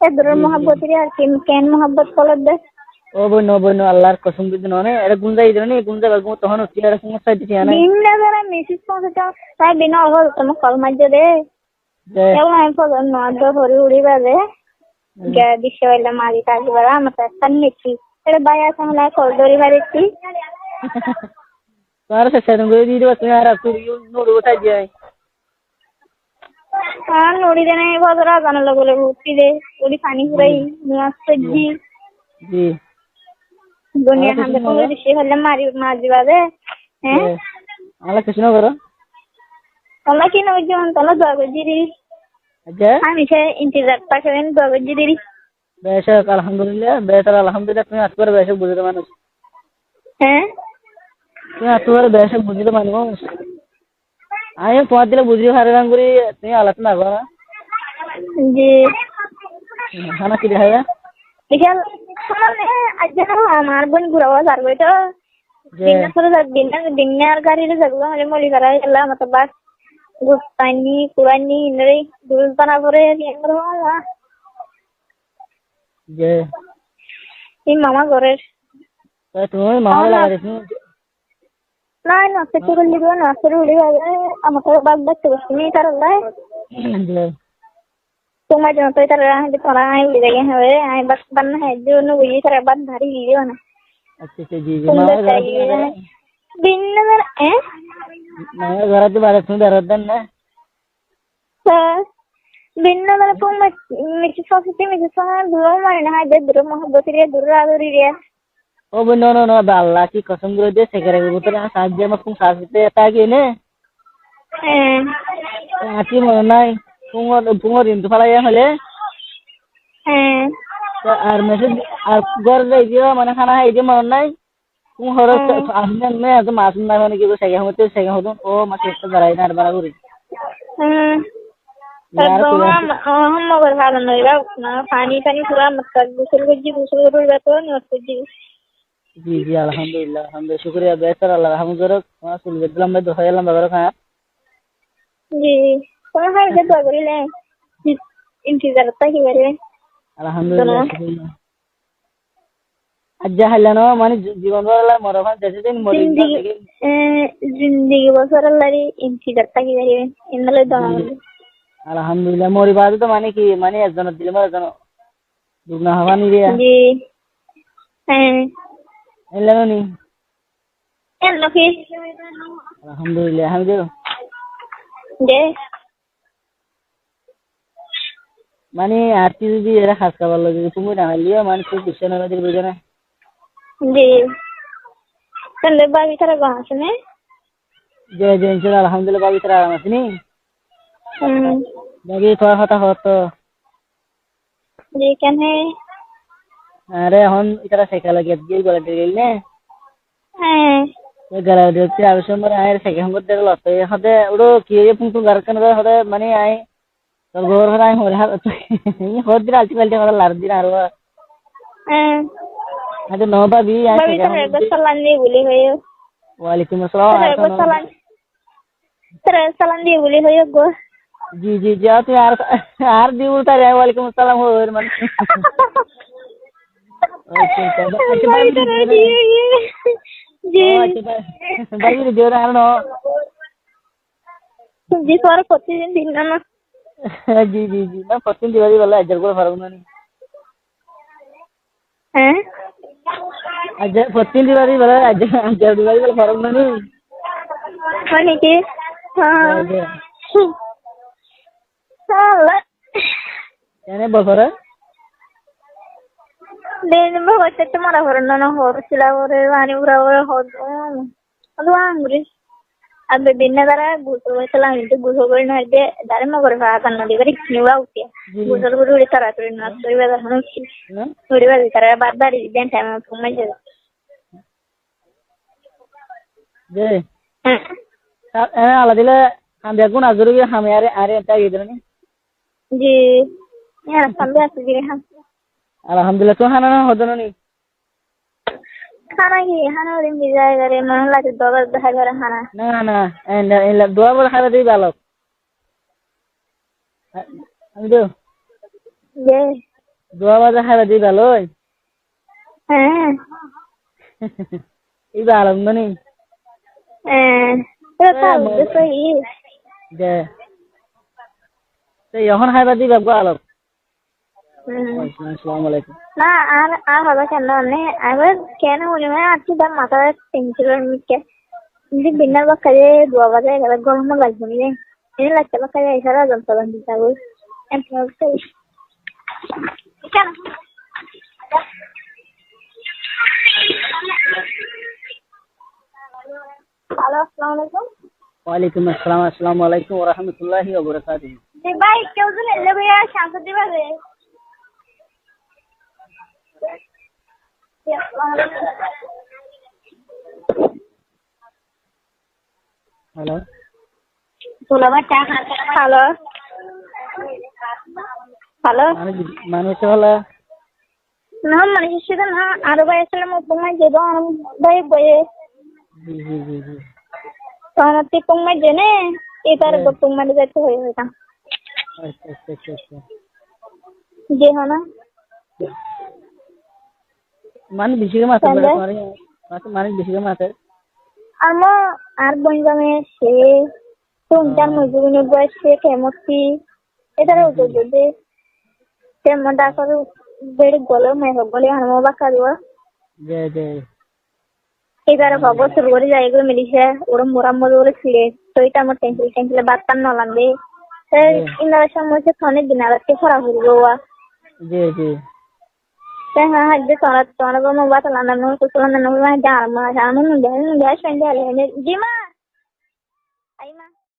এদরের মহব্বতের আর কি কেন মহব্বত কলর দে ও বন্য আল্লাহর কসম দিতে ননে এটা গুঞ্জাই দিনে গুঞ্জা বাগমু তখন হচ্ছে আর সমস্যা দিতে না দিন না যারা মেসেজ পৌঁছাতে তাই বিনা অভাব তোমার কল মাঝে দে এগুলো আমি ফোন নদ হরি উড়ি বাজে বিশ্ব হইলে মারি কাজ বেড়া আমার একটা নিচ্ছি এটা বাইরে আসলে কল দড়ি বাড়িছি তোমার সেদিন করে দিয়ে দেবো তুমি আর তুই নোড়ো কোথায় যাই হ্যাঁ নড়ি দেনে বদরা জানালা বলে উঠি দে উড়ি পানি পুরাই নিয়ে সজ্জি জি দুনিয়া হাতে কোনো বিশ্ব হইলে মারি বাজে হ্যাঁ আলা কিছু না করো তোমরা কি নয় যেমন তোমরা দগজিরি আচ্ছা আমি সে ইন্তেজার পাশেন দগজিরি বেশক আলহামদুলিল্লাহ বেটার আলহামদুলিল্লাহ তুমি আজকে বেশক বুঝতে মানুষ হ্যাঁ তুমি আজকে বেশক বুঝতে মানুষ আমি তোমার দিলে বুঝি হারে রাং করি তুমি আলোচনা করো না জি খানা কি দেখা যায় বিশাল মানে আজ আমার বোন ঘুরাবো যার বইটা দিনের গাড়িতে যাবো মানে মলিপাড়া এলাম মতো বাস গুস্তানি কুরানি ইনরে দুলতানা পরে যে এই মামা ঘরের তুমি মামা লাগাই তুমি না নষ্ট করে দিব নষ্ট করে আমাকে বাদ দেখতে বসছি তার তোমার জন্য তো তারা তোরা আই উড়ে গিয়ে হবে আই বাস বান্না হয় জন্য উড়িয়ে তারা বাদ ধারি দিও না अच्छा जी जी मामा बिन्नर मामा घरात बाहेर तुम्ही दरदन ना बिन्नर पण मिरची सॉसची मिरची सॉस दूर मारणे हा जे दूर मोहब्बती दूर आदरी रे ओ नो नो नो अल्लाह की कसम गुरु दे सेकरे उतर साथ जे मग तुम साथ ते आता की ने आती मन नाही तुंगर इंतु फला या हले আর মেসেজ আর ঘর যাই দিও মানে খানা খাই দিও মন নাই তুমি হরে আসলে না এত মাছ না মানে কি সেগা হতো ও মাছ একটা দাঁড়াই না আর বাড়া করি মগর ভালো নয় পানি টানি পুরা মত গোসল করবি তো নিয়ত করছি জি জি আলহামদুলিল্লাহ শুকরিয়া বেহতর আল্লাহ হামদুলিল্লাহ তোমার সুল বেদলাম ভাই দোয়া এলাম বাবার খায়া জি কোন হয় যে দোয়া করিলে ইন্তেজার তা কি করে alhamdulillah আজ্জা হালানো মানে জীবন বলা মরফান দেশে দিন মরি জিন্দেগি বছর লারি ইন্তেজার তা কি করে ইনলে দোয়া alhamdulillah মরি বাদ তো মানে কি মানে একজন দিলে মরে জন দুনা হওয়ানি রে জি হ্যাঁ এলানো নি এলো কি alhamdulillah হামদুলিল্লাহ দে মানে আরতি যদি এরা খাস খাবার লাগে তুমি না হলিও মানে খুব খুশি না আমাদের বুঝে জি তাহলে বাবি তারা গান শুনে যে যে ইনশাআল্লাহ আলহামদুলিল্লাহ বাবি তারা আরাম আছেনি বাকি তোর কথা হতো জি কেন আরে এখন ইতারা সাইকেল লাগিয়ে দিয়ে গলা দিয়ে গেল না হ্যাঁ গলা দিয়ে আর সময় আয়ের সাইকেল মধ্যে দেখল তো হতে ওড়ো কি এ পুংতু গারকান হতে মানে আই তোর ঘর ঘর আই হরে হদ দিন আলতি পাল্টি হতে লার দিন আর আরে নো ভাবি আই সালাম দিয়ে বলি হয়ে ওয়ালাইকুম আসসালাম সালাম দিয়ে বলি হয়ে গো जी जी जा तू यार दी उल्टा जाए वालेकुम अस्सलाम हो मन जी भाई दे रहा नो जी सर प्रतिदिन दिन ना जी जी जी ना प्रतिदिन दिवाली वाला अजर को फर्क नहीं हैं अजर प्रतिदिन दिवाली वाला अजर दिवाली वाला फर्क नहीं माने के हां यानी बफर देन भगवते तुम्हारा वरना ना हो सिला और वाणी उरा हो ಅದು ಅಂಗ್ರಿ ಅದು ದಿನದರ ಗುಸಲ ಇಂತ ಗುಸಗಳು ನಡೆ ದಾರೆ ಮಗರ ಭಾಗ ನೋಡಿ ಬರಿ ನೀವಾ ಉತ್ತಿ ಗುಸಲು ಗುರು ಇತರ ಅತ್ರ ನಾ ಸರಿವಾದ ಹಣಸಿ ನೋಡಿವಾ ಇತರ ಬಾದಾರಿ ಇದೇನ್ ಟೈಮ್ ತುಂಬಾ ಜನ ಜೆ ಅಲದಿಲ್ಲ हम देखो ना जरूर हम यार अरे अंता इधर नहीं जी यार संभे आसुगी हम alhamdulillah तो खाना ना होदो नहीं खाना ही खाना दिन भी जाएगा रे मन लाते दो बार दहा कर खाना ना ना इन दो बार खाना दे बालक हम दो ये দোয়া বাজা খাইবা দিবা লই হ্যাঁ ইবা আলম মানে এটা উদ্দেশ্য দে এখন খাইবা দিবা গো আলম আসসালামু আলাইকুম না আর হবে কেন মানে আবার কেন মনে হয় আজকে তার মাথায় টেনশন মিটকে যদি বিন্নার বা কাজে দোয়া বাজায় এবার গরম লাগবে নি এনে লাগতে বা কাজে এছাড়া যন্ত্রণ দিতে হবে কেন হ্যালো আসসালামু আলাইকুম ওয়ালাইকুম আসসালাম আসসালামু আলাইকুম ওয়া রাহমাতুল্লাহি ওয়া বারাকাতুহু জি ভাই কেউ জন এলে ভাইয়া শান্ত দিবা রে হ্যালো তোলা ভাই চা খাতে হ্যালো হ্যালো মানুষ হলো না মানুষের সাথে না আরো ভাই আসলে তোমায় যে ভাই বয়ে জি জি জি জি তোমার তোমায় জেনে এটার তোমার যাইতে হয়ে যেতাম আচ্ছা আচ্ছা আচ্ছা আচ্ছা যে হনা মানে বেশি মাছ মানে বেশি মাছ আর বঞ্জামে সে তোমার মজুরি বয়স সে কেমতি এটার যদি সে মনটা করে বেড়ে গলে মেয়ে গলে হানো বা কারুয়া জে জে এবারে খবর শুরু করে যাই এগুলো মিলিছে ওরা মোরাম্মদ ওরা ছিঁড়ে তো এটা আমার টেনশলে বাত্তার নলান্দে ইনার সময় সে ফোনে দিন আগে খরা হইলো জি জি হ্যাঁ হ্যাঁ যে তোরা কোনো বাতা লাগানো কুসলানো না জানা জানা নুন দেয় সন্ধ্যা জি মা আই মা